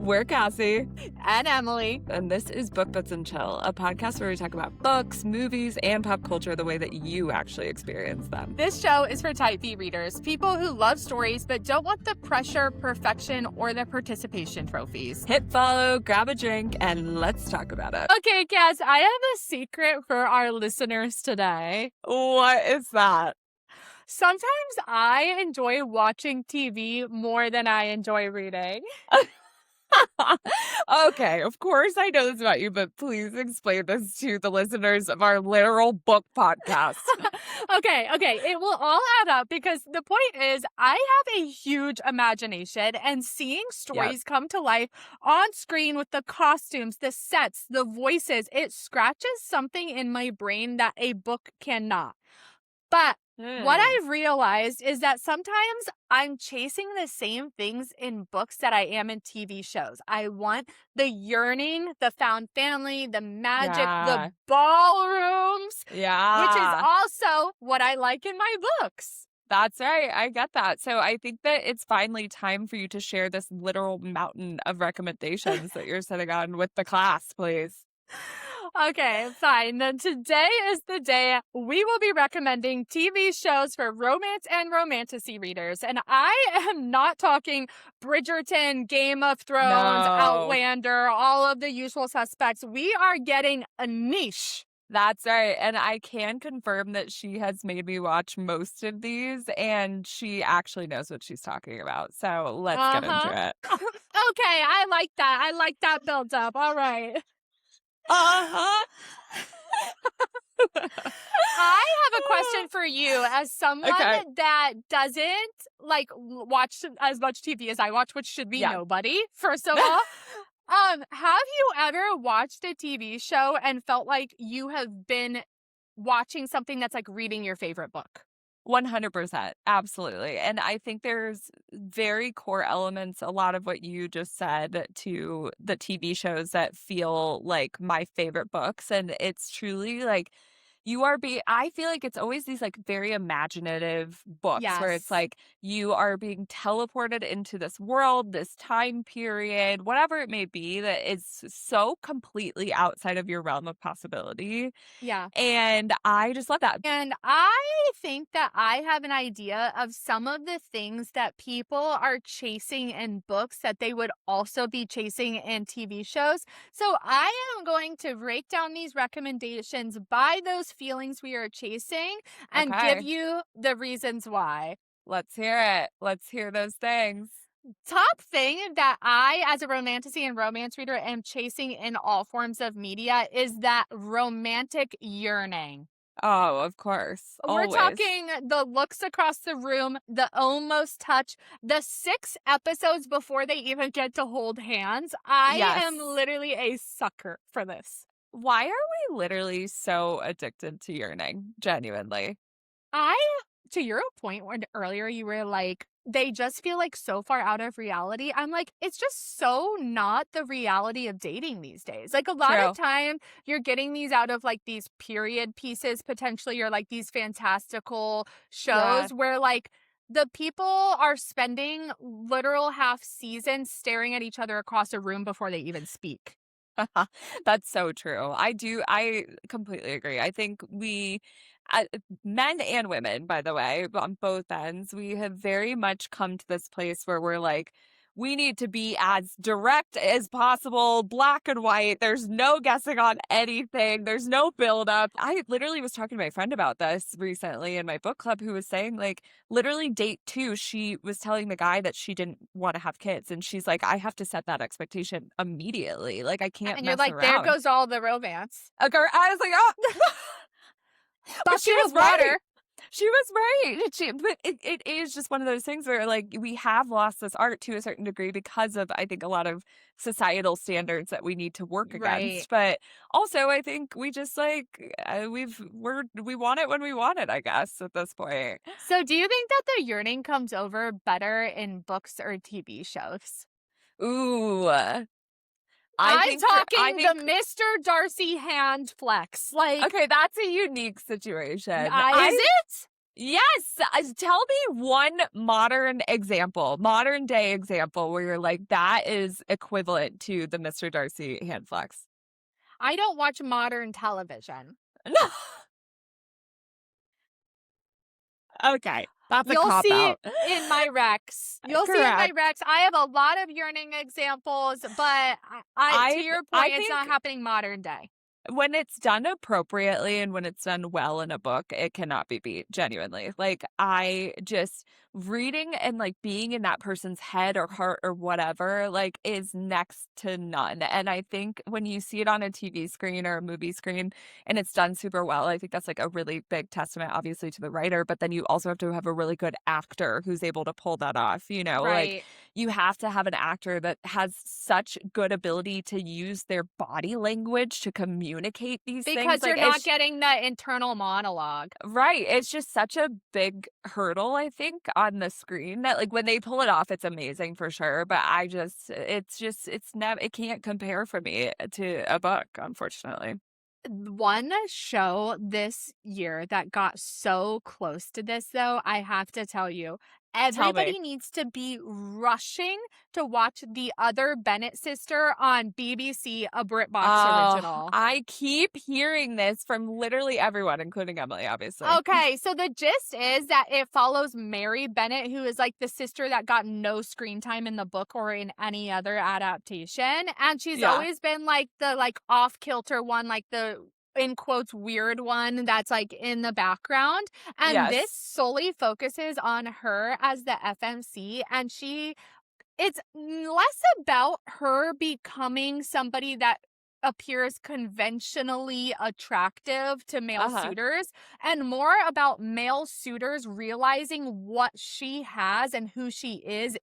We're Cassie. And Emily. And this is Book Bits and Chill, a podcast where we talk about books, movies, and pop culture the way that you actually experience them. This show is for type B readers, people who love stories but don't want the pressure, perfection, or the participation trophies. Hit follow, grab a drink, and let's talk about it. Okay, Cass, I have a secret for our listeners today. What is that? Sometimes I enjoy watching TV more than I enjoy reading. Okay, of course I know this about you, but please explain this to the listeners of our literal book podcast. Okay, it will all add up because the point is I have a huge imagination, and seeing stories come to life on screen with the costumes, the sets, the voices, it scratches something in my brain that a book cannot. But what I've realized is that sometimes I'm chasing the same things in books that I am in TV shows. I want the yearning, the found family, the magic, the ballrooms, which is also what I like in my books. That's right. I get that. So I think that it's finally time for you to share this literal mountain of recommendations that you're sitting on with the class, please. Okay, fine. Then today is the day we will be recommending TV shows for romance and romantasy readers. And I am not talking Bridgerton, Game of Thrones, Outlander, all of the usual suspects. We are getting a niche. That's right. And I can confirm that she has made me watch most of these, and she actually knows what she's talking about. So let's get into it. Okay, I like that. I like that build up. All right. I have a question for you as someone that doesn't watch as much TV as I watch, which should be nobody, first of all. Have you ever watched a TV show and felt like you have been watching something that's like reading your favorite book? 100%. Absolutely. And I think there's very core elements, a lot of what you just said, to the TV shows that feel like my favorite books. And it's truly like I feel like it's always these like very imaginative books where it's like you are being teleported into this world, this time period, whatever it may be, that is so completely outside of your realm of possibility. Yeah. And I just love that. And I think that I have an idea of some of the things that people are chasing in books that they would also be chasing in TV shows. So I am going to break down these recommendations by those feelings we are chasing and give you the reasons why. Let's hear it. Let's hear those things. Top thing that I, as a romantasy and romance reader, am chasing in all forms of media is that romantic yearning. Oh, of course. We're talking the looks across the room, the almost touch, the 6 episodes before they even get to hold hands. I am literally a sucker for this. Why are we literally so addicted to yearning? Genuinely. To your point when earlier you were like, they just feel like so far out of reality. I'm like, it's just so not the reality of dating these days. Like a lot of time you're getting these out of like these period pieces, potentially, or like these fantastical shows where like the people are spending literal half seasons staring at each other across a room before they even speak. That's so true. I completely agree. I think men and women, by the way, on both ends, we have very much come to this place where we're like, we need to be as direct as possible, black and white. There's no guessing on anything. There's no buildup. I literally was talking to my friend about this recently in my book club, who was saying, like, literally date 2, she was telling the guy that she didn't want to have kids. And she's like, I have to set that expectation immediately. Like, I can't And mess you're like, around. there goes all the romance. I was like, oh. But she was water. She was right. But it is just one of those things where, like, we have lost this art to a certain degree because of, I think, a lot of societal standards that we need to work against. But also, I think we just, like, we want it when we want it, I guess, at this point. So do you think that the yearning comes over better in books or TV shows? Ooh. I'm talking the Mr. Darcy hand flex. Like, okay, that's a unique situation. Is it? Yes! Tell me one modern day example where you're like, "That is equivalent to the Mr. Darcy hand flex." I don't watch modern television. No. Okay, that's a You'll cop see out. in my recs. You'll see in my Correct. recs. I have a lot of yearning examples, but I to your I point, it's not think happening modern day. when it's done appropriately and when it's done well in a book, it cannot be beat, genuinely. Like, I just reading and, like, being in that person's head or heart or whatever, like, is next to none, and I think when you see it on a TV screen or a movie screen and it's done super well, I think that's, like, a really big testament, obviously, to the writer, but then you also have to have a really good actor who's able to pull that off, you know? Like, Right. you have to have an actor that has such good ability to use their body language to communicate these things. Because you're Like, not it's getting the internal monologue. right. It's just such a big hurdle, I think, on the screen that, like, when they pull it off, it's amazing for sure. But it's never, it can't compare for me to a book, unfortunately. One show this year that got so close to this, though, I have to tell you, Tell me. everybody needs to be rushing to watch The Other Bennet Sister on BBC, a BritBox Oh, original. I keep hearing this from literally everyone, including Emily, obviously. Okay, so the gist is that it follows Mary Bennet, who is like the sister that got no screen time in the book or in any other adaptation. And she's Yeah. always been like the like off kilter one, like the in quotes weird one that's like in the background. And this Yes. solely focuses on her as the FMC. And it's less about her becoming somebody that appears conventionally attractive to male Uh-huh. suitors and more about male suitors realizing what she has and who she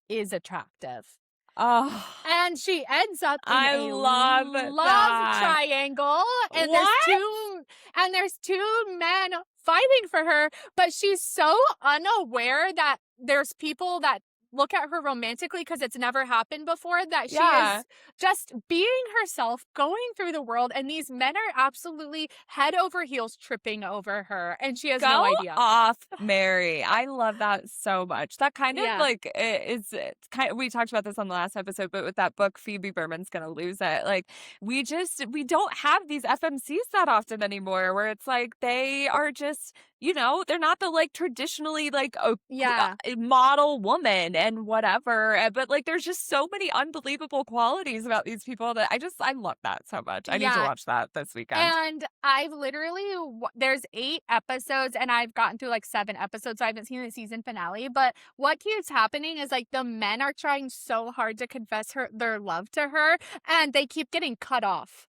is attractive. Oh, And she ends up in I a love love that. triangle and What? there's two men fighting for her, but she's so unaware that there's people that look at her romantically because it's never happened before that she Yeah. is just being herself, going through the world, and these men are absolutely head over heels tripping over her, and she has no Go idea. off, Mary. I love that so much. That kind of Yeah. like it's kind of, we talked about this on the last episode, but with that book, Phoebe Berman's gonna lose it. Like, we don't have these FMCs that often anymore where it's like they are just, they're not the like traditionally like Yeah. a model woman and whatever. But like there's just so many unbelievable qualities about these people that I love that so much. I need to Yeah. watch that this weekend. And I've literally there's 8 episodes and I've gotten through like 7 episodes, so I haven't seen the season finale, but what keeps happening is like the men are trying so hard to confess their love to her and they keep getting cut off.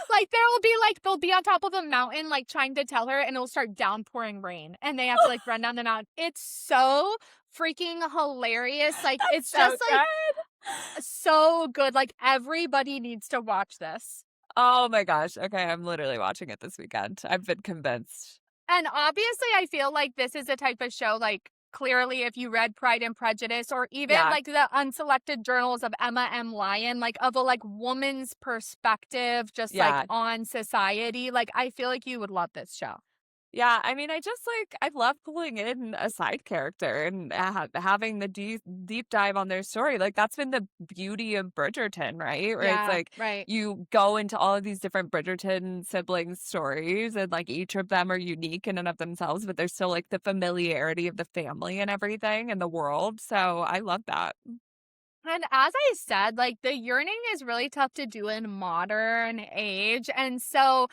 Like they'll be on top of a mountain like trying to tell her and it'll start downpouring rain and they have to like run down the mountain. It's so freaking hilarious. Like That's it's so just like good. so good. Like everybody needs to watch this. Oh my gosh. Okay, I'm literally watching it this weekend. I've been convinced. And obviously, I feel like this is a type of show, like, clearly, if you read Pride and Prejudice or even Yeah. like the unselected journals of Emma M. Lyon, like of a like woman's perspective, just like Yeah. on society, like I feel like you would love this show. Yeah, I mean, I love pulling in a side character and having the deep dive on their story. Like that's been the beauty of Bridgerton, right? Where it's Yeah, like right. you go into all of these different Bridgerton siblings stories and like each of them are unique in and of themselves, but there's still like the familiarity of the family and everything and the world. So I love that. And as I said, like the yearning is really tough to do in modern age. And so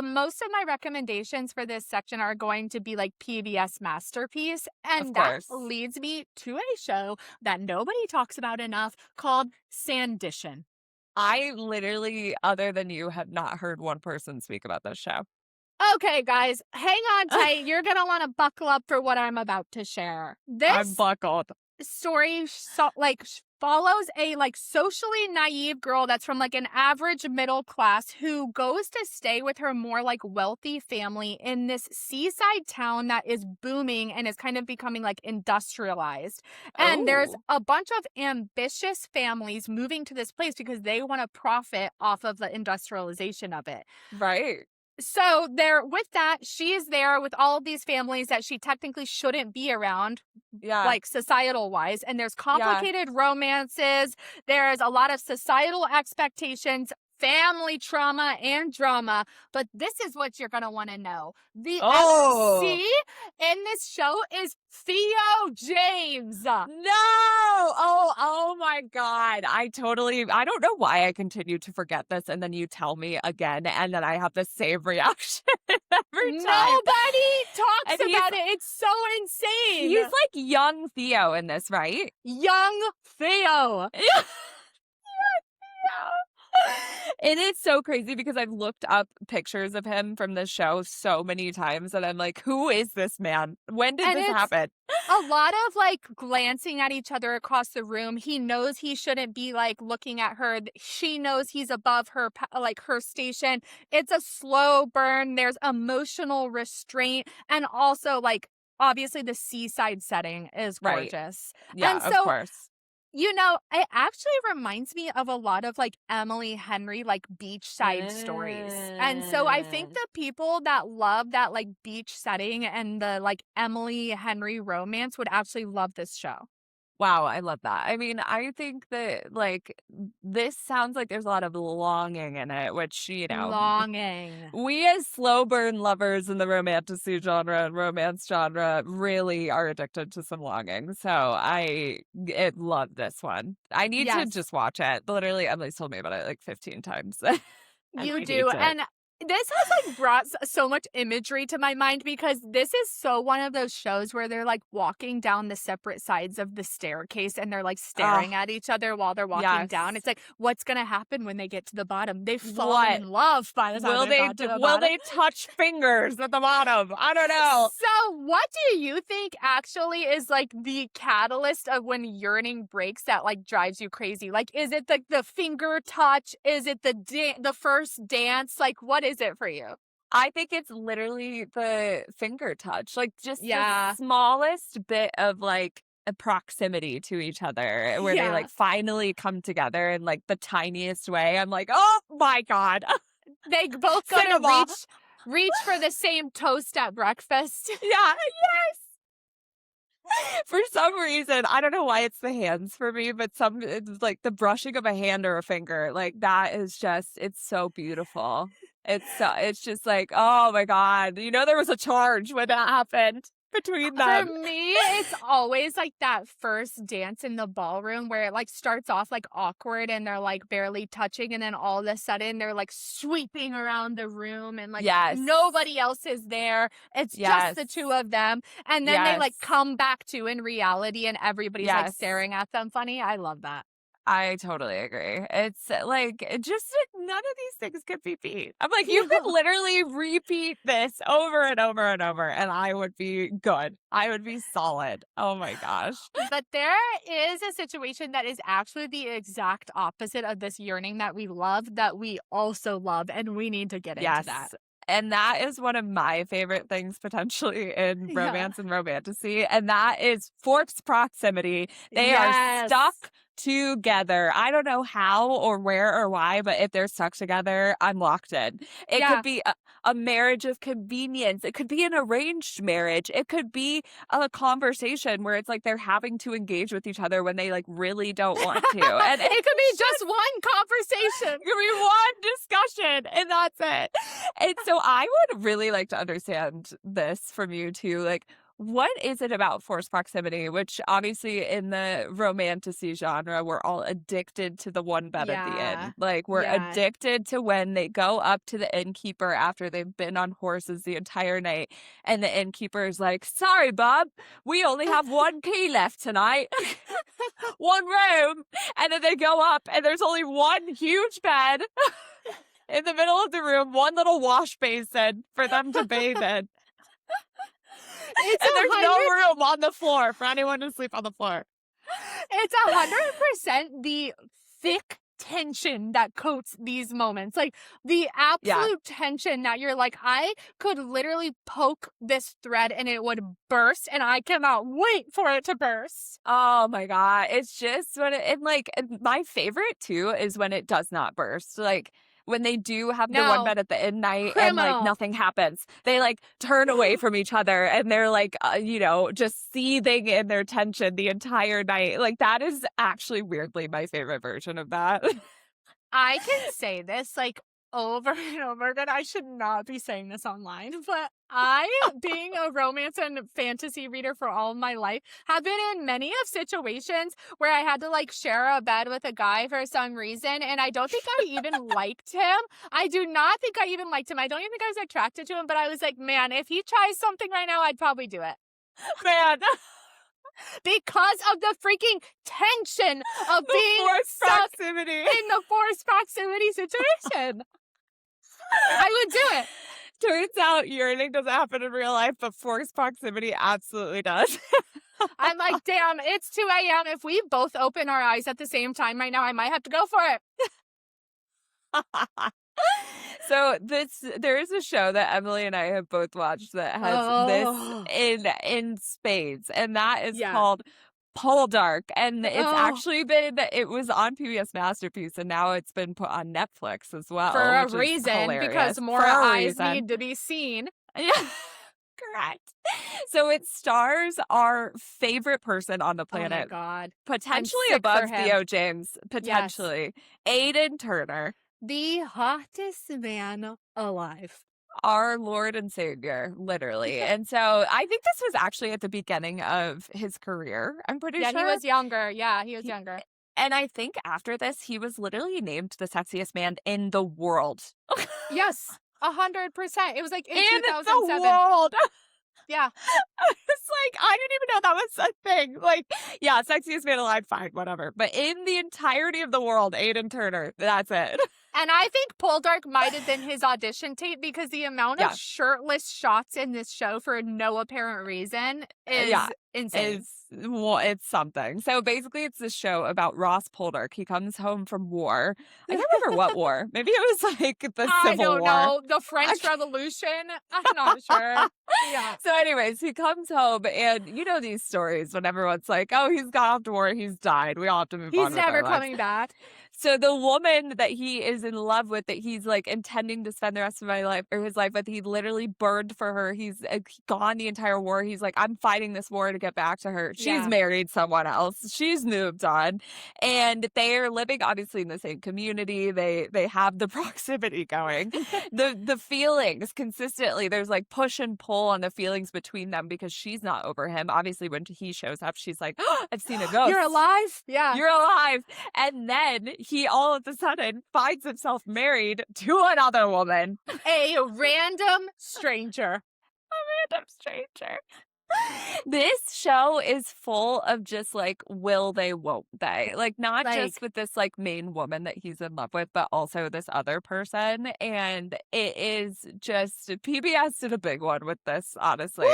most of my recommendations for this section are going to be like PBS masterpiece. Of And that course. leads me to a show that nobody talks about enough called Sanditon. I literally, other than you, have not heard one person speak about this show. Okay, guys, hang on tight. You're going to want to buckle up for what I'm about to share. I'm This buckled. story follows a like socially naive girl that's from like an average middle class who goes to stay with her more like wealthy family in this seaside town that is booming and is kind of becoming like industrialized. And there's Oh, a bunch of ambitious families moving to this place because they want to profit off of the industrialization of it. right. So there with that, she's there with all of these families that she technically shouldn't be around, Yeah. like societal wise. And there's Yeah. complicated romances. There's a lot of societal expectations, family trauma and drama. But this is what you're going to want to know. The Oh. MC in this show is Theo James. No! Oh my God. I don't know why I continue to forget this. And then you tell me again, and then I have the same reaction every time. Nobody talks And about it. It's so insane. He's like young Theo in this, right? Young Theo. Yeah. And it's so crazy because I've looked up pictures of him from the show so many times and I'm like, who is this man? When did this happen? A lot of like glancing at each other across the room. He knows he shouldn't be like looking at her. She knows he's above her, like her station. It's a slow burn. There's emotional restraint. And also, like, obviously, the seaside setting is Right. gorgeous. Yeah, And of so, course. you know, it actually reminds me of a lot of like Emily Henry, like beachside stories. And so I think the people that love that like beach setting and the like Emily Henry romance would actually love this show. Wow, I love that. I mean, I think that like this sounds like there's a lot of longing in it, which, Longing. we as slow burn lovers in the romantasy genre and romance genre really are addicted to some longing. So I love this one. I need to Yes. just watch it. Literally, Emily's told me about it like 15 times. You do. And this has like brought so much imagery to my mind because this is so one of those shows where they're like walking down the separate sides of the staircase and they're like staring at each other while they're walking down. It's like, what's going to happen when they get to the bottom? They fall in love by the time they got to the bottom. Will they touch fingers at the bottom? I don't know. So what do you think actually is like the catalyst of when yearning breaks that like drives you crazy? Like, is it the finger touch? Is it the first dance? Like, what is it for you? I think it's literally the finger touch, like just Yeah. the smallest bit of like a proximity to each other where they like finally come together in like the tiniest way. I'm like, oh my God. They both go to reach for the same toast at breakfast. Yeah, yes. For some reason, I don't know why it's the hands for me, but it's like the brushing of a hand or a finger, like that is just, it's so beautiful. It's just like, oh my God, there was a charge when that happened between them. For me, it's always like that first dance in the ballroom where it like starts off like awkward and they're like barely touching and then all of a sudden they're like sweeping around the room and like nobody else is there. It's just the two of them. And then they like come back to in reality and everybody's like staring at them funny. I love that. I totally agree. It's like, none of these things could be beat. I'm like, you could literally repeat this over and over and over, and I would be good. I would be solid. Oh my gosh. But there is a situation that is actually the exact opposite of this yearning that we love, that we also love, and we need to get into that. And that is one of my favorite things potentially in romance and romantasy. And that is forced proximity. They are stuck together. I don't know how or where or why, but if they're stuck together, I'm locked in. It could be a marriage of convenience. It could be an arranged marriage. It could be a conversation where it's like they're having to engage with each other when they like really don't want to. And it could be just one conversation. It could be one discussion and that's it. And so I would really like to understand this from you too. Like, what is it about forced proximity, which obviously in the romantasy genre, we're all addicted to the one bed at the inn. Like, we're addicted to when they go up to the innkeeper after they've been on horses the entire night. And the innkeeper is like, sorry, bub, we only have one key left tonight. One room. And then they go up and there's only one huge bed in the middle of the room, one little wash basin for them to bathe in. And there's no room on the floor for anyone to sleep on the floor. It's 100% the thick tension that coats these moments. Like the absolute tension that you're like, I could literally poke this thread and it would burst and I cannot wait for it to burst. Oh my God. It's just when and my favorite too is when it does not burst. Like when they do have the one No. bed at the end night and like Criminal. nothing happens, they like turn away from each other and they're like, just seething in their tension the entire night. Like that is actually weirdly my favorite version of that. I can say this like over and over again. I should not be saying this online, but I, being a romance and fantasy reader for all of my life, have been in many of situations where I had to like share a bed with a guy for some reason, and I don't think I even liked him. I do not think I even liked him. I don't even think I was attracted to him, but I was like, man, if he tries something right now, I'd probably do it. Man, Because of the freaking tension of the being forced stuck proximity. in the forced proximity situation. I would do it. Turns out yearning doesn't happen in real life, but forced proximity absolutely does. I'm like, damn, it's 2 a.m. If we both open our eyes at the same time right now, I might have to go for it. So there is a show that Emily and I have both watched that has this in spades, and that is Yeah. called Poldark. And it's Oh. actually it was on PBS Masterpiece, and now it's been put on Netflix as well. For a which is reason, because hilarious. more For a eyes reason. need to be seen. Yeah, correct. So it stars our favorite person on the Oh my planet, God. potentially sick for above him. Theo James, potentially. Aiden Turner, The hottest man alive. our Lord and Savior, literally. And so I think this was actually at the beginning of his career, I'm pretty Yeah, sure. he was younger. Yeah, he was He- younger. And I think after this, he was literally named the sexiest man in the world. Yes, 100%. It was like in In the 2007. world. Yeah. It's like, I didn't even know that was a thing. Like, yeah, sexiest man alive, fine, whatever. But in the entirety of the world, Aiden Turner, that's it. And I think Poldark might have been his audition tape because the amount Yeah. of shirtless shots in this show for no apparent reason is Yeah, insane. It's something. So basically, it's this show about Ross Poldark. He comes home from war. I can't remember what war. Maybe it was like the I Civil don't War. know. The French Revolution? I'm not sure. Yeah. So, anyways, he comes home, and you know these stories when everyone's like, "Oh, he's gone off to war. He's died. We all have to move on He's with our never lives." coming back. So the woman that he is in love with, that he's like intending to spend the rest of his life with, he literally burned for her. He's gone the entire war. He's like, I'm fighting this war to get back to her. She's Yeah. married someone else. She's moved on, and they are living obviously in the same community. They have the proximity going. The feelings consistently. There's like push and pull on the feelings between them because she's not over him. Obviously, when he shows up, she's like, oh, I've seen a ghost. You're alive? Yeah. You're alive. And then he all of a sudden finds himself married to another woman. A random stranger. A random stranger. This show is full of just like, will they, won't they? Like, not just with this like main woman that he's in love with, but also this other person. And it is just, PBS did a big one with this, honestly.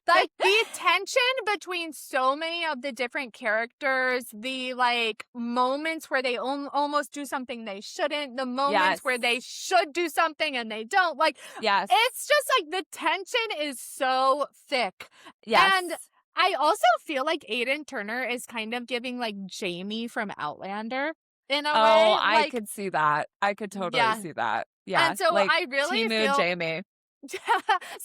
Like the tension between so many of the different characters, the like moments where they almost do something they shouldn't, the moments where they should do something and they don't. Like, yes, it's just like the tension is so thick. yes. And I also feel like Aiden Turner is kind of giving like Jamie from Outlander in a way. Oh, I Like, could see that. I could totally see that. Yeah. and so like, I really Timu feel Jamie. so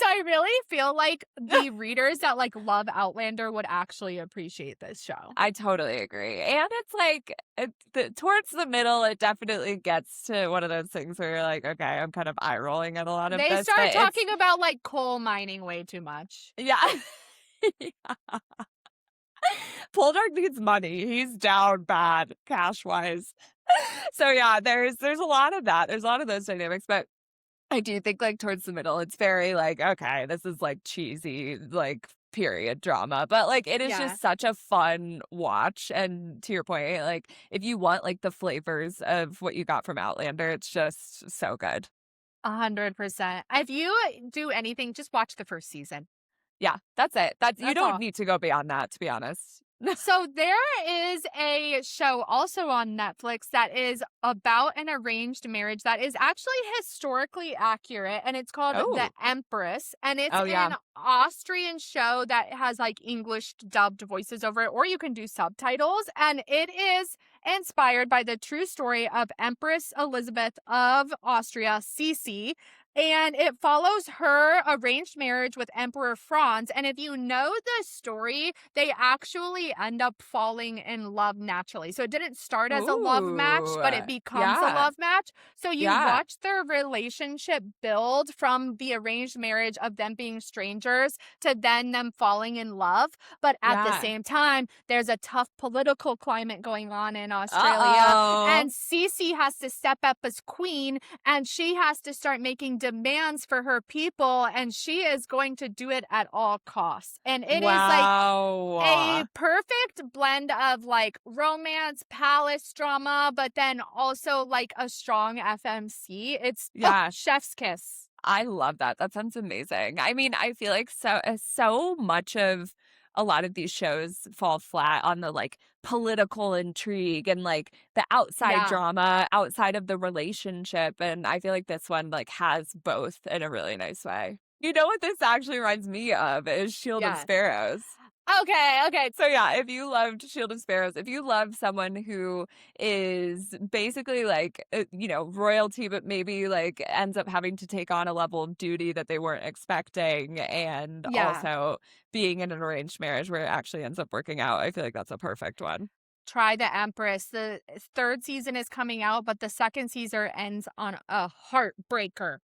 I really feel like the readers that like love Outlander would actually appreciate this show. I totally agree. And it's like towards the middle, it definitely gets to one of those things where you're like, okay, I'm kind of eye rolling at a lot of They this. start talking about like coal mining way too much. Yeah. Yeah. Poldark needs money. He's down bad cash wise. So yeah, there's a lot of that. There's a lot of those dynamics, but I do think like towards the middle, it's very like, okay, this is like cheesy, like period drama, but like it is just such a fun watch. And to your point, like if you want like the flavors of what you got from Outlander, it's just so good. 100%. If you do anything, just watch the first season. Yeah, that's it. You That's don't all. need to go beyond that, to be honest. So there is a show also on Netflix that is about an arranged marriage that is actually historically accurate, and it's called The Oh. Empress, and it's Oh, yeah. an Austrian show that has like English dubbed voices over it, or you can do subtitles, and it is inspired by the true story of Empress Elizabeth of Austria, Sisi, and it follows her arranged marriage with Emperor Franz. And if you know the story, they actually end up falling in love naturally. So it didn't start as a love match, Ooh. but it becomes a Yeah. love match. So you Yeah. watch their relationship build from the arranged marriage of them being strangers to then them falling in love. But at the Yeah. same time, there's a tough political climate going on in Australia. Uh-oh. And Cece has to step up as queen, and she has to start making demands for her people, and she is going to do it at all costs. And it is like a Wow. perfect blend of like romance, palace drama, but then also like a strong FMC. It's Yeah. chef's kiss. I love that. That sounds amazing. I mean, I feel like so much of a lot of these shows fall flat on the like political intrigue and like the outside Yeah. drama outside of the relationship. And I feel like this one like has both in a really nice way. You know what this actually reminds me of is Shield of Yeah. Sparrows. Okay. So yeah, if you loved Shield of Sparrows, if you love someone who is basically like, royalty, but maybe like ends up having to take on a level of duty that they weren't expecting, and Yeah. also being in an arranged marriage where it actually ends up working out, I feel like that's a perfect one. Try The Empress. The third season is coming out, but the second season ends on a heartbreaker.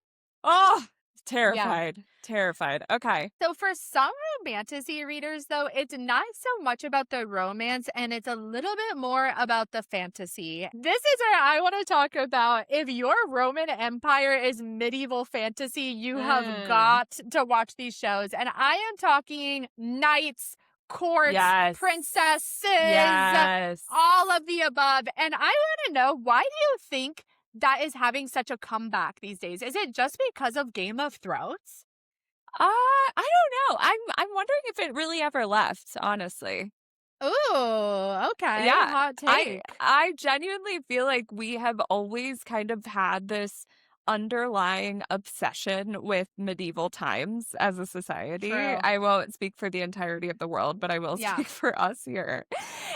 Oh, Yeah. terrified, terrified. Okay. So for some romantasy readers, though, it's not so much about the romance and it's a little bit more about the fantasy. This is where I want to talk about if your Roman Empire is medieval fantasy, you have Mm, got to watch these shows. And I am talking knights, courts, yes. princesses, Yes. all of the above. And I want to know, why do you think that is having such a comeback these days? Is it just because of Game of Thrones? I don't know. I'm wondering if it really ever left, honestly. Ooh, okay. Yeah, Hot take. I genuinely feel like we have always kind of had this underlying obsession with medieval times as a society. True. I won't speak for the entirety of the world, but I will Yeah. speak for us here.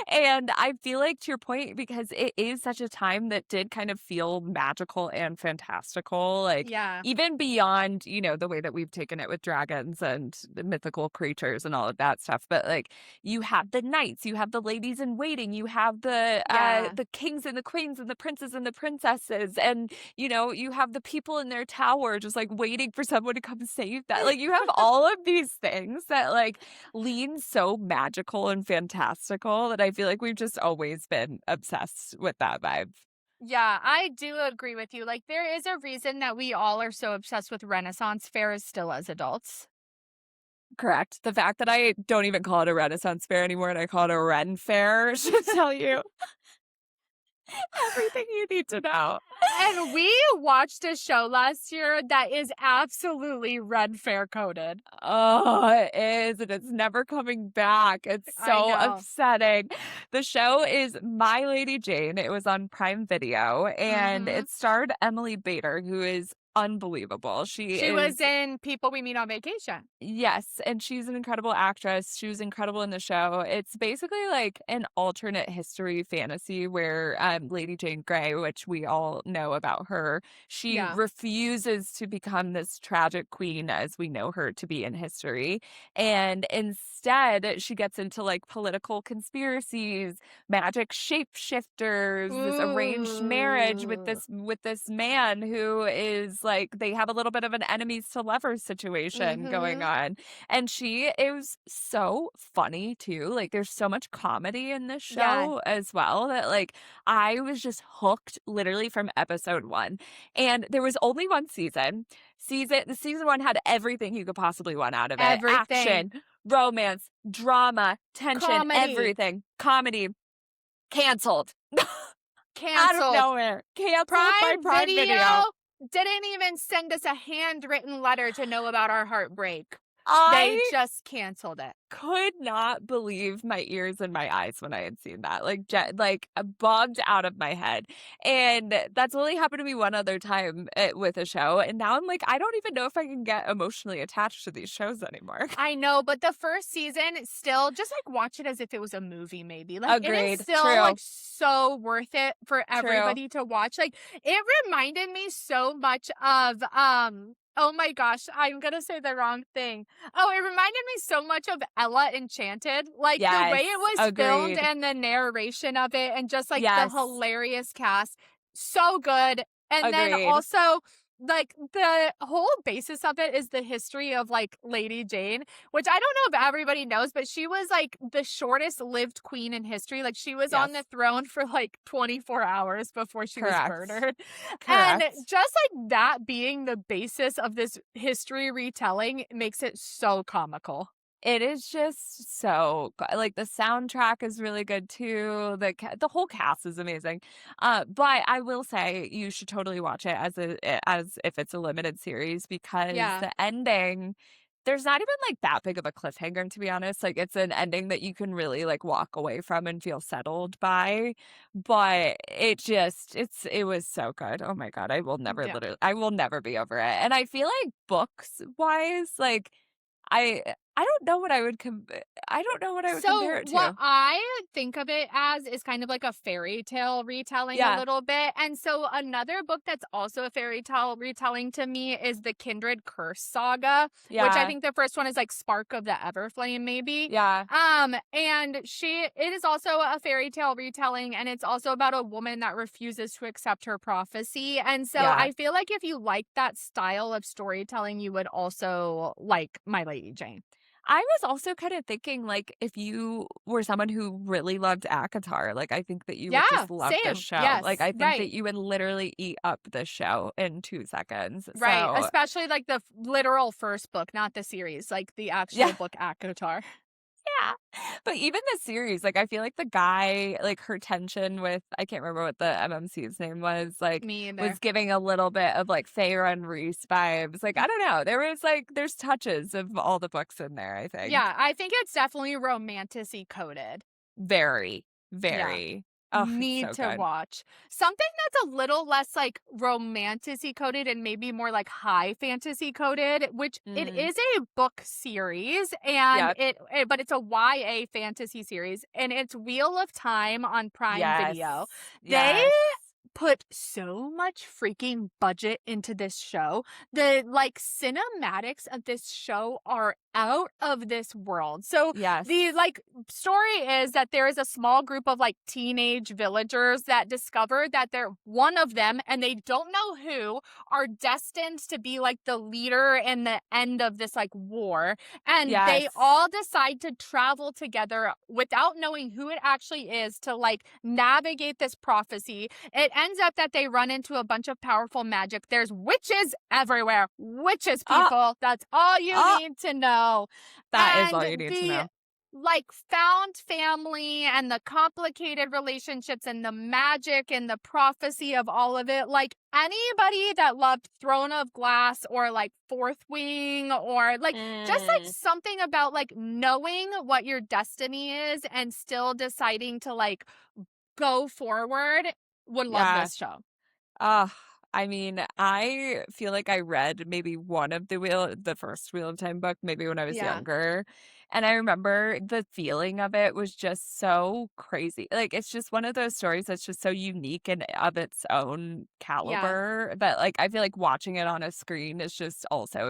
And I feel like to your point, because it is such a time that did kind of feel magical and fantastical, like Yeah. even beyond, the way that we've taken it with dragons and the mythical creatures and all of that stuff. But like you have the knights, you have the ladies in waiting, you have Yeah. the kings and the queens and the princes and the princesses, and you have the people in their tower just like waiting for someone to come save that. Like you have all of these things that like lean so magical and fantastical that I feel like we've just always been obsessed with that vibe. Yeah, I do agree with you. Like, there is a reason that we all are so obsessed with Renaissance fairs still as adults. Correct. The fact that I don't even call it a Renaissance fair anymore and I call it a Ren fair should tell you everything you need to know. And we watched a show last year that is absolutely red fair coded. Oh, it is, and it's never coming back. It's I so know. upsetting. The show is My Lady Jane. It was on Prime Video, and Mm-hmm. it starred Emily Bader, who is unbelievable. She She was is in People We Meet on Vacation. Yes, and she's an incredible actress. She was incredible in the show. It's basically like an alternate history fantasy where Lady Jane Grey, which we all know about her, she Yeah. refuses to become this tragic queen as we know her to be in history. And instead, she gets into like political conspiracies, magic shapeshifters, this arranged marriage Ooh. with this man who is like they have a little bit of an enemies to lovers situation going Mm-hmm. on. And she is so funny too. Like there's so much comedy in this Yeah. show as well that like I was just hooked literally from episode 1. And there was only one season. Season 1 had everything you could possibly want out of it. Everything. Action, romance, drama, tension, Comedy. everything. Comedy. Canceled. Out of Canceled. nowhere. Canceled by Prime Prime Video Video. didn't even send us a handwritten letter to know about our heartbreak. They I just canceled it. could not believe my ears and my eyes when I had seen that, like, bugged out of my head, and that's only happened to me one other time, with a show, and now I'm like, I don't even know if I can get emotionally attached to these shows anymore. I know, but the first season, still just, like, watch it as if it was a movie maybe. Like, it is Agreed. still, True. like, so worth it for True. everybody to watch. Like, it reminded me so much of, oh my gosh, I'm gonna say the wrong thing. Oh, it reminded me so much of Ella Enchanted. Like, the way Yes. it was filmed Agreed. and the narration of it and just, like, the Yes. hilarious cast. So good. And then Agreed. also, like, the whole basis of it is the history of, like, Lady Jane, which I don't know if everybody knows, but she was, like, the shortest lived queen in history. Like, she was on Yes. the throne for, like, 24 hours before she was Correct. murdered. And Correct. just, like, that being the basis of this history retelling makes it so comical. It is just so go like, the soundtrack is really good too, the whole cast is amazing, but I will say you should totally watch it as if it's a limited series because Yeah. the ending there's not even, like, that big of a cliffhanger, to be honest, like, it's an ending that you can really, like, walk away from and feel settled by, but it was so good, oh my god, Yeah. I will never be over it, and I feel like books-wise, like, I I don't know what I would I don't know what I would compare So, it what to. I think of it as is kind of like a fairy tale retelling a Yeah, little bit. And so, another book that's also a fairy tale retelling to me is the Kindred Curse saga, which I yeah, think the first one is like Spark of the Everflame, maybe. yeah, And it is also a fairy tale retelling, and it's also about a woman that refuses to accept her prophecy. And so, yeah. I feel like if you like that style of storytelling, you would also like My Lady Jane. I was also kinda thinking, like, if you were someone who really loved ACOTAR, like, I think that you would Yeah, just love this same. show. Like, Yes, I think that right. you would literally eat up this show in 2 seconds. Right, So, especially, like, the literal first book, not the series, like, the actual yeah. book ACOTAR. Yeah. But even the series, like, I feel like the guy, like, her tension with I can't remember what the MMC's name was, like, Me was either. giving a little bit of, like, Feyre and Reese vibes. Like, I don't know. There's touches of all the books in there, I think. Yeah, I think it's definitely romantasy coded. Very, Yeah. very. Oh, it's Need so to good. watch. Something that's a little less, like, romantasy coded and maybe more, like, high fantasy coded, which it Mm. is a book series, and Yep. but it's a YA fantasy series, and it's Wheel of Time on Prime Yes. Video. They Yes. put so much freaking budget into this show. The, like, cinematics of this show are out of this world. So the, Yes. like, story is that there is a small group of, like, teenage villagers that discover that they're one of them, and they don't know who, are destined to be, like, the leader and the end of this, like, war. And they Yes. all decide to travel together without knowing who it actually is to, like, navigate this prophecy. It ends up that they run into a bunch of powerful magic. There's witches everywhere. Witches, Ah, people. That's all you ah, need to know. that is And all you need to the, know. like, found family and the complicated relationships and the magic and the prophecy of all of it, like, anybody that loved Throne of Glass or, like, Fourth Wing, or, like, just, like, Mm. something about, like, knowing what your destiny is and still deciding to, like, go forward, would love Yeah. this show. Ah, I mean, I feel like I read maybe one of the first Wheel of Time book, maybe when I was Yeah. younger, and I remember the feeling of it was just so crazy. Like, it's just one of those stories that's just so unique and of its own Yeah. caliber that, like, I feel like watching it on a screen is just also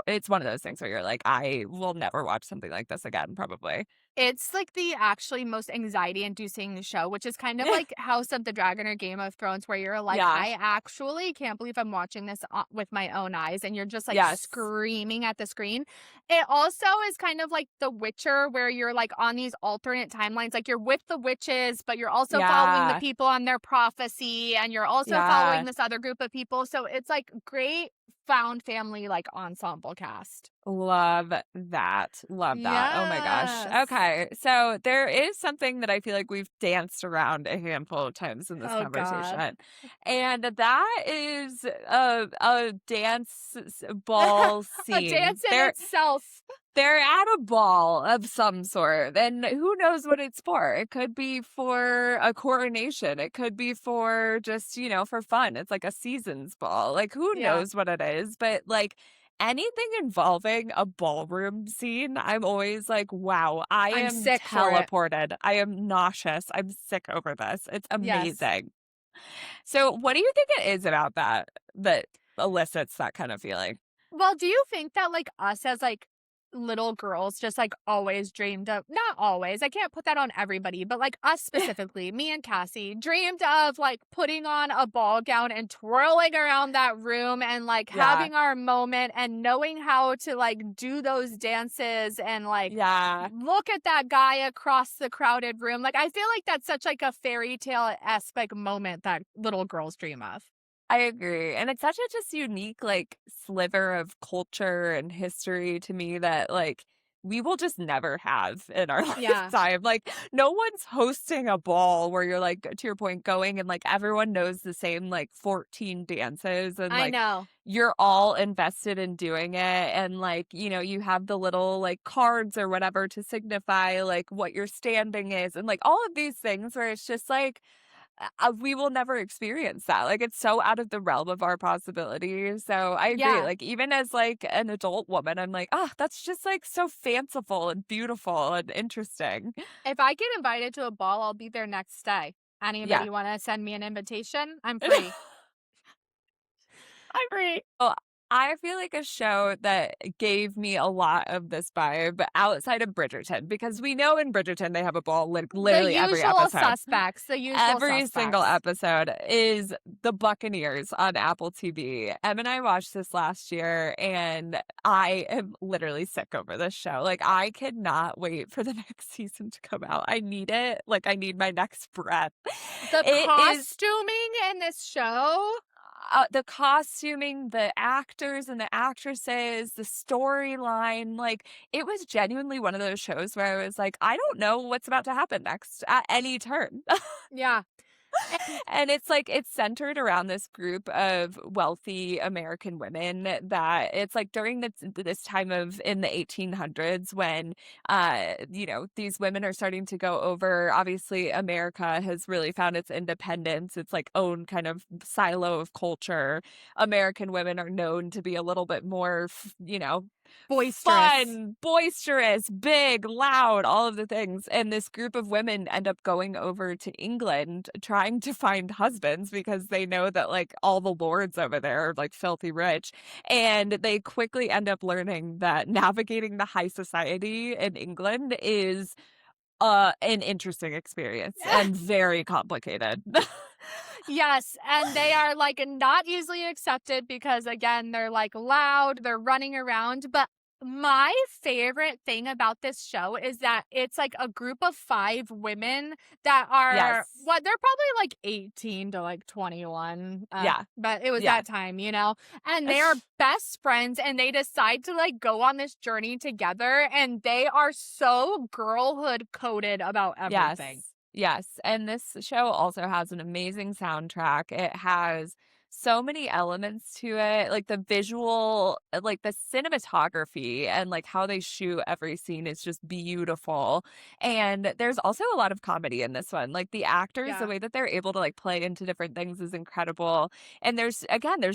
it's one of those things where you're like, "I will never watch something like this again," probably. It's, like, the actually most anxiety-inducing show, which is kind of like House of the Dragon or Game of Thrones, where you're like, Yeah. "I actually can't believe I'm watching this with my own eyes," and you're just, like, Yes. screaming at the screen. It also is kind of like The Witcher, where you're, like, on these alternate timelines, like, you're with the witches, but you're also following the Yeah. people on their prophecy, and you're also following Yeah. this other group of people, so it's, like, great found family like ensemble cast. Love that. Love that. Oh my gosh. Yes. Okay. So there is something that I feel like we've danced around a handful of times in this Oh God. conversation. And that is a dance ball A scene. dance in itself. They're at a ball of some sort, and who knows what it's for. It could be for a coronation. It could be for just, for fun. It's like a seasons ball. Like, who Yeah. knows what it is? But like anything involving a ballroom scene, I'm always like, wow, I I'm am sick for it. teleported. I am nauseous. I'm sick over this. It's Yes. amazing. So, what do you think it is about that elicits that kind of feeling? Well, do you think that, like, us as, like, little girls just, like, always dreamed of not always, I can't put that on everybody, but, like, us specifically, me and Cassie, dreamed of, like, putting on a ball gown and twirling around that room and, like, Yeah. having our moment and knowing how to, like, do those dances and, like, Yeah. look at that guy across the crowded room. Like, I feel like that's such, like, a fairy tale-esque, like, moment that little girls dream of. I agree, and it's such a just unique, like, sliver of culture and history to me that, like, we will just never have in our Yeah, lifetime. Like, no one's hosting a ball where you're, like, to your point, going and, like, everyone knows the same, like, 14 dances and, I like, know. you're all invested in doing it, and, like, you have the little, like, cards or whatever to signify, like, what your standing is, and, like, all of these things where it's just like we will never experience that. Like, it's so out of the realm of our possibilities. So I agree. Yeah. Like, even as like an adult woman, I'm like, oh, that's just like so fanciful and beautiful and interesting. If I get invited to a ball, I'll be there next day. Yeah. Anybody wanna send me an invitation? I'm free. I agree. Well, I feel like a show that gave me a lot of this vibe outside of Bridgerton, because we know in Bridgerton they have a ball like The literally every usual episode. suspects, the usual Every single suspects. episode is the Buccaneers on Apple TV. Em and I watched this last year, and I am literally sick over this show. Like, I cannot wait for the next season to come out. I need it. Like, I need my next breath. The It is costuming in this show, the costuming, the actors and the actresses, the storyline. Like, it was genuinely one of those shows where I was like, I don't know what's about to happen next at any turn. yeah, and And it's like it's centered around this group of wealthy American women that it's like during this time of in the 1800s when these women are starting to go over. Obviously America has really found its independence, its like own kind of silo of culture. American women are known to be a little bit more boisterous. fun, boisterous, big, loud, all of the things. And this group of women end up going over to England trying to find husbands because they know that like all the lords over there are like filthy rich. And they quickly end up learning that navigating the high society in England is an interesting experience and very complicated. Yes, and they are, like, not easily accepted because, again, they're, like, loud, they're running around, but my favorite thing about this show is that it's, like, a group of 5 women that are Yes. what, they're probably, like, 18 to, like, 21, Yeah. but it was Yeah. that time, and they are best friends, and they decide to, like, go on this journey together, and they are so girlhood coded about Yes. everything. Yes, and this show also has an amazing soundtrack. It has so many elements to it, like the visual, like the cinematography and like how they shoot every scene is just beautiful. And there's also a lot of comedy in this one. Like the actors, the Yeah. way that they're able to like play into different things is incredible. And there's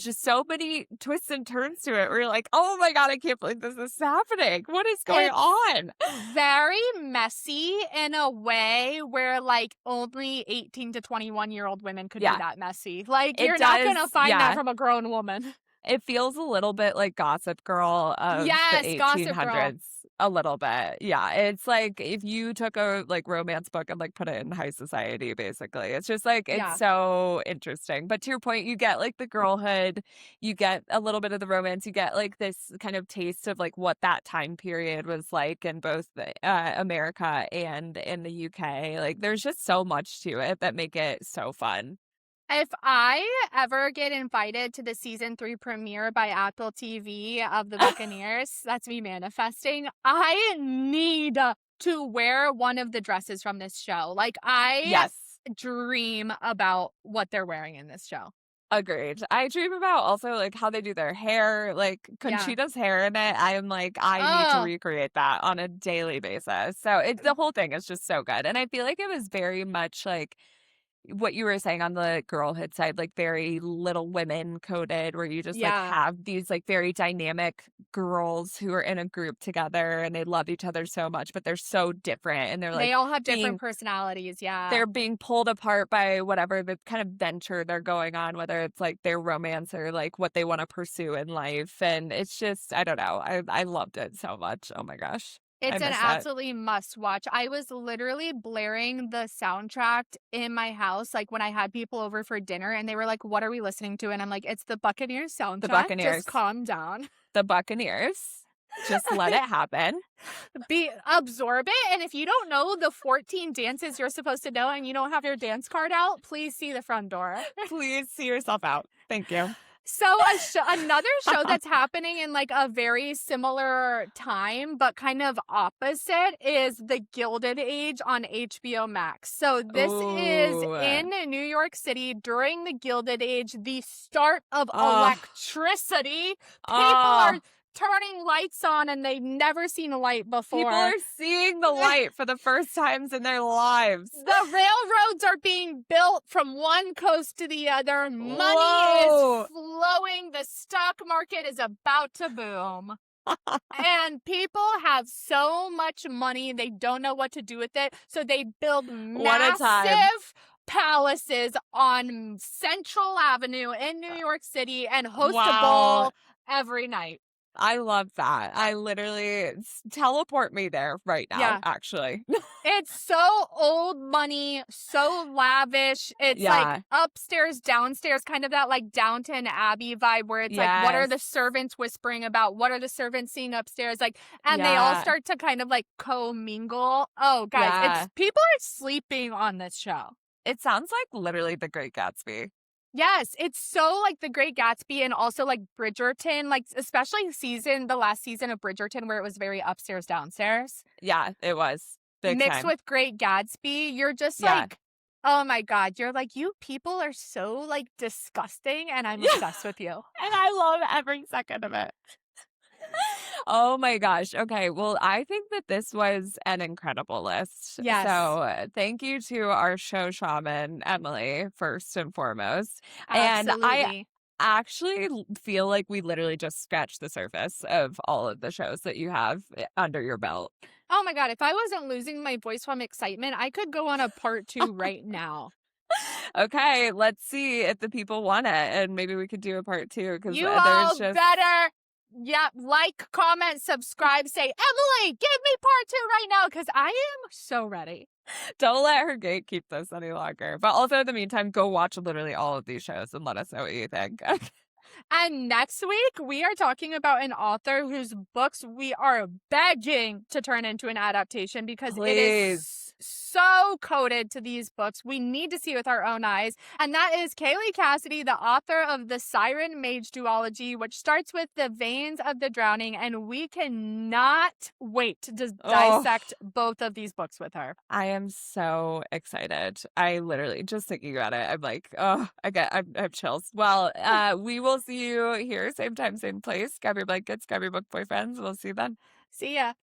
just so many twists and turns to it where you're like, "Oh my God, I can't believe this is happening. What is going It's on?" very messy in a way where, like, only 18 to 21-year-old women could be Yeah. that messy. Like, It you're not does, gonna find that yeah. from a grown woman. It feels a little bit like Gossip Girl of the Yes, Gossip Girl. 1800s, a little bit. Yeah, it's like if you took a, like, romance book and, like, put it in high society, basically. It's just, like, it's Yeah. so interesting. But to your point, you get, like, the girlhood, you get a little bit of the romance, you get, like, this kind of taste of, like, what that time period was like in both America and in the UK. Like, there's just so much to it that make it so fun. If I ever get invited to the season 3 premiere by Apple TV of the Buccaneers, that's me manifesting, I need to wear one of the dresses from this show. Like, I Yes. dream about what they're wearing in this show. Agreed. I dream about also, like, how they do their hair, like, Yeah. Conchita's hair in it, I am like, I need to Oh, recreate that on a daily basis. So, it's the whole thing is just so good, and I feel like it was very much, like, what you were saying on the girlhood side, like, very Little Women coded, where you just, like, yeah. have these, like, very dynamic girls who are in a group together, and they love each other so much, but they're so different, and they're, They like, all have different being personalities, yeah. they're being pulled apart by whatever the kind of venture they're going on, whether it's, like, their romance or, like, what they wanna pursue in life, and it's just I don't know, I loved it so much. Oh my gosh. I It's an miss it. absolutely must watch. I was literally blaring the soundtrack in my house, like, when I had people over for dinner, and they were like, "What are we listening to?" And I'm like, "It's the Buccaneers The soundtrack. Just Buccaneers. calm down. The Buccaneers. Just let it happen. Absorb it, and if you don't know the 14 dances you're supposed to know and you don't have your dance card out, please see the front door." Please see yourself out. Thank you. So another show that's happening in, like, a very similar time, but kind of opposite is The Gilded Age on HBO Max. So this is Ooh. in New York City during the Gilded Age, the start of Oh, electricity. People are oh. turning lights on and they've never seen a light People are before. seeing the light for the first times in their lives. The railroads are being built from one coast to the other. Money Whoa. is flowing. The stock market is about to boom. And people have so much money, they don't know what to do with it. So they build What a time. massive palaces on Central Avenue in New York City and host a Wow. ball every night. I love that. I literally teleport me there right now, Yeah. actually. It's so old money, so lavish. It's like Yeah. upstairs, downstairs, kind of that like Downton Abbey vibe where it's like, what are the Yes. servants whispering about? What are the servants seeing upstairs? Like, and they all Yeah. start to kind of like co-mingle. Oh, guys, Yeah. it's people are sleeping on this show. It sounds like literally The Great Gatsby. Yes, it's so like The Great Gatsby and also like Bridgerton, like especially the last season of Bridgerton where it was very upstairs, downstairs. Yeah, it was. Big Mixed time. with Great Gatsby, you're just Yeah. like, oh my God, you're like, you people are so like disgusting and I'm Yeah. obsessed with you. And I love every second of it. Oh my gosh. Okay. Well, I think that this was an incredible list. Yes, So, thank you to our show shaman, Emily, first and foremost. And I absolutely. actually feel like we literally just scratched the surface of all of the shows that you have under your belt. Oh my God, if I wasn't losing my voice from excitement, I could go on a part 2 right now. Okay, let's see if the people want it, and maybe we could do a part 2 because You there's all just better, yeah, like, comment, subscribe, say, Emily, give me part 2 right now because I am so ready. don't let her gatekeep this any longer. But also in the meantime, go watch literally all of these shows and let us know what you think. And next week, we are talking about an author whose books we are begging to turn into an adaptation because it Please. is so coded to these books. We need to see with our own eyes. And that is Kaylee Cassidy, the author of the Siren Mage duology, which starts with The Veins of the Drowning. And we cannot wait to Oh, dissect both of these books with her. I am so excited. I literally just thinking about it, I'm like, oh, I have chills. Well, we will see you here, same time, same place. Grab your blankets, grab your book boyfriends. We'll see you then. See ya.